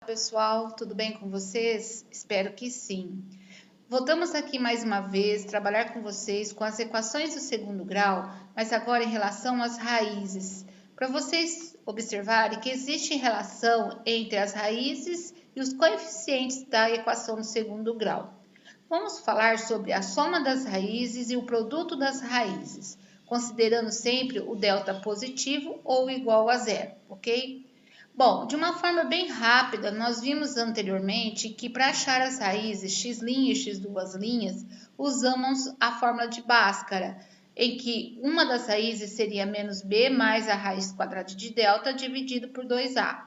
Pessoal, tudo bem com vocês? Espero que sim. Voltamos aqui mais uma vez trabalhar com vocês com as equações do segundo grau, mas agora em relação às raízes, para vocês observarem que existe relação entre as raízes e os coeficientes da equação do segundo grau. Vamos falar sobre a soma das raízes e o produto das raízes, considerando sempre o delta positivo ou igual a zero, ok? Bom, de uma forma bem rápida, nós vimos anteriormente que para achar as raízes x' e x2', usamos a fórmula de Bhaskara, em que uma das raízes seria menos b mais a raiz quadrada de delta dividido por 2a.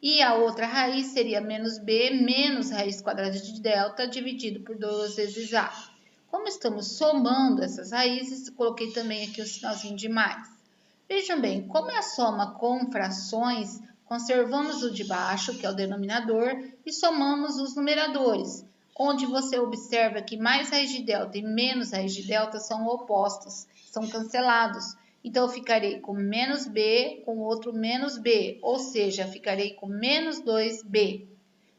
E a outra raiz seria menos b menos raiz quadrada de delta dividido por 2 vezes a. Como estamos somando essas raízes, coloquei também aqui o sinalzinho de mais. Vejam bem, como é a soma com frações, conservamos o de baixo, que é o denominador, e somamos os numeradores, onde você observa que mais raiz de delta e menos raiz de delta são opostos, são cancelados. Então, eu ficarei com menos b com outro menos b, ou seja, ficarei com menos 2b.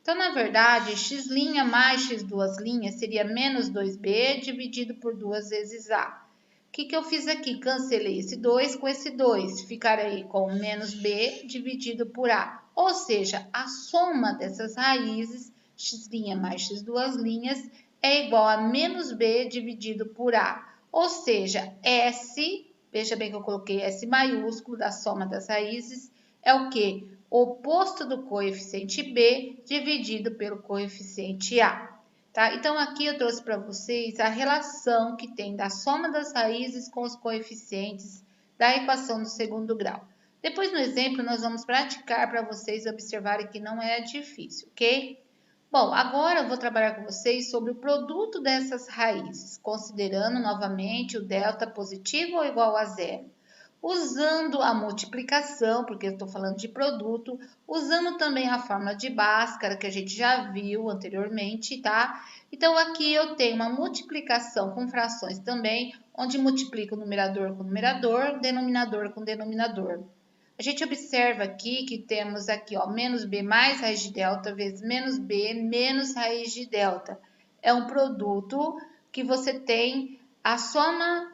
Então, na verdade, x' mais x2' seria menos 2b dividido por 2 vezes a. O que eu fiz aqui? Cancelei esse 2 com esse 2. Ficarei com menos b dividido por a. Ou seja, a soma dessas raízes, x' mais x2', é igual a menos b dividido por a. Ou seja, S, veja bem que eu coloquei S maiúsculo da soma das raízes, é o quê? O oposto do coeficiente b dividido pelo coeficiente a. Tá? Então, aqui eu trouxe para vocês a relação que tem da soma das raízes com os coeficientes da equação do segundo grau. Depois, no exemplo, nós vamos praticar para vocês observarem que não é difícil, ok? Bom, agora eu vou trabalhar com vocês sobre o produto dessas raízes, considerando novamente o delta positivo ou igual a zero. Usando a multiplicação, porque eu estou falando de produto, usando também a fórmula de Bhaskara, que a gente já viu anteriormente, tá? Então, aqui eu tenho uma multiplicação com frações também, onde multiplico o numerador com numerador, denominador com denominador. A gente observa aqui que temos aqui, ó, menos b mais raiz de delta vezes menos b menos raiz de delta. É um produto que você tem a soma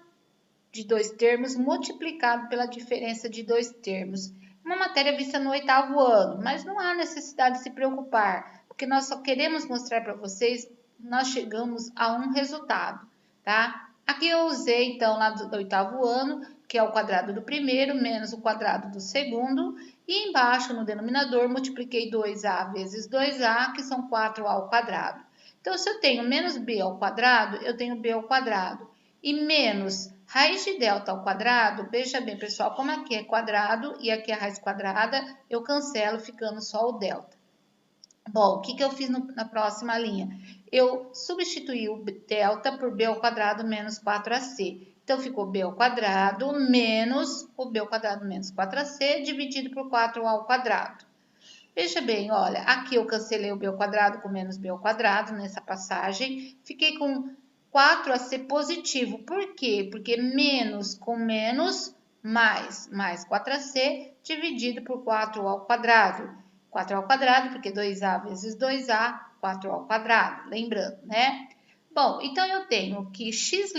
de dois termos multiplicado pela diferença de dois termos. Uma matéria vista no 8º ano, mas não há necessidade de se preocupar, porque nós só queremos mostrar para vocês, nós chegamos a um resultado, tá? Aqui eu usei, então, lá do 8º ano, que é o quadrado do primeiro, menos o quadrado do segundo, e embaixo, no denominador, multipliquei 2a vezes 2a, que são 4a ao quadrado. Então, se eu tenho menos b ao quadrado, eu tenho b ao quadrado. E menos raiz de delta ao quadrado, veja bem, pessoal, como aqui é quadrado e aqui é raiz quadrada, eu cancelo ficando só o delta. Bom, o que eu fiz na próxima linha? Eu substituí o delta por b ao quadrado menos 4ac. Então, ficou b ao quadrado menos o b ao quadrado menos 4ac dividido por 4 ao quadrado. Veja bem, olha, aqui eu cancelei o b ao quadrado com menos b ao quadrado nessa passagem. Fiquei com 4ac positivo. Por quê? Porque menos com menos, mais 4ac dividido por 4 ao quadrado. 4 ao quadrado, porque 2a vezes 2a, 4 ao quadrado, lembrando, né? Bom, então eu tenho que x'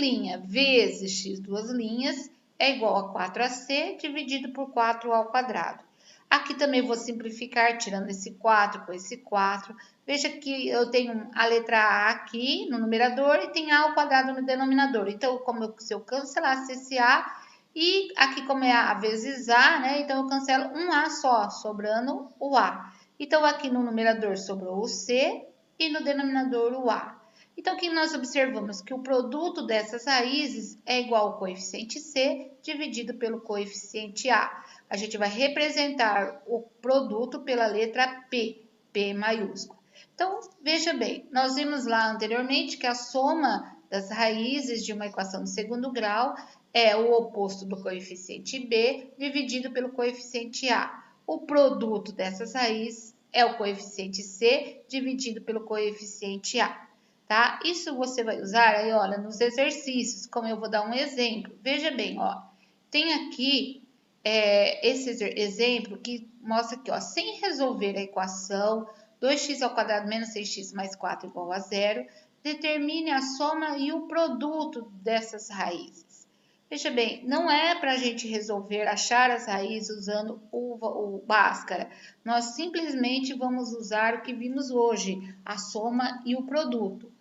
vezes x2' é igual a 4ac dividido por 4 ao quadrado. Aqui também vou simplificar, tirando esse 4 com esse 4. Veja que eu tenho a letra A aqui no numerador e tem A ao quadrado no denominador. Então, se eu cancelasse esse A, e aqui como é A vezes A, né? Então, eu cancelo um A só, sobrando o A. Então, aqui no numerador sobrou o C e no denominador o A. Então, aqui nós observamos que o produto dessas raízes é igual ao coeficiente C dividido pelo coeficiente A. A gente vai representar o produto pela letra P, P maiúsculo. Então, veja bem, nós vimos lá anteriormente que a soma das raízes de uma equação de segundo grau é o oposto do coeficiente B dividido pelo coeficiente A. O produto dessas raízes é o coeficiente C dividido pelo coeficiente A. Tá? Isso você vai usar aí, olha, nos exercícios, como eu vou dar um exemplo. Veja bem, ó, tem aqui esse exemplo que mostra aqui, ó, sem resolver a equação, 2x² menos 6x mais 4 igual a 0. Determine a soma e o produto dessas raízes. Veja bem, não é para a gente resolver achar as raízes usando o Bhaskara. Nós simplesmente vamos usar o que vimos hoje, a soma e o produto.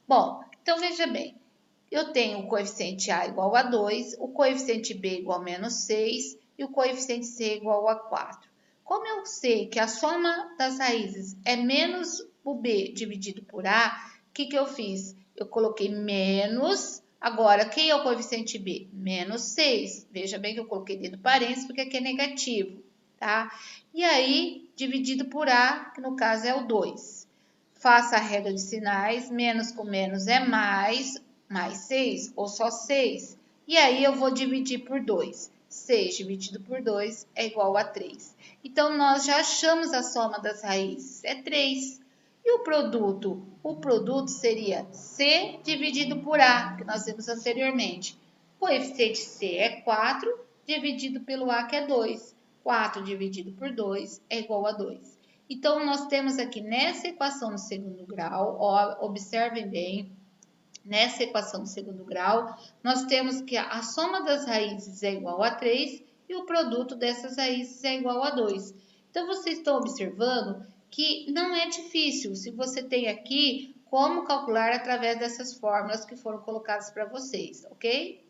Bom, então veja bem, eu tenho o coeficiente A igual a 2, o coeficiente B igual a menos 6 e o coeficiente C igual a 4. Como eu sei que a soma das raízes é menos o B dividido por A, o que eu fiz? Eu coloquei menos. Agora, quem é o coeficiente B? Menos 6. Veja bem que eu coloquei dentro do parênteses porque aqui é negativo, tá? E aí, dividido por A, que no caso é o 2. Faça a regra de sinais, menos com menos é mais 6 ou só 6. E aí eu vou dividir por 2. 6 dividido por 2 é igual a 3. Então, nós já achamos a soma das raízes, é 3. E o produto? O produto seria C dividido por A, que nós vimos anteriormente. O coeficiente C é 4, dividido pelo A, que é 2. 4 dividido por 2 é igual a 2. Então, nós temos aqui nessa equação no segundo grau, ó, observem bem, nessa equação do segundo grau, nós temos que a soma das raízes é igual a 3 e o produto dessas raízes é igual a 2. Então, vocês estão observando que não é difícil, se você tem aqui como calcular através dessas fórmulas que foram colocadas para vocês, ok?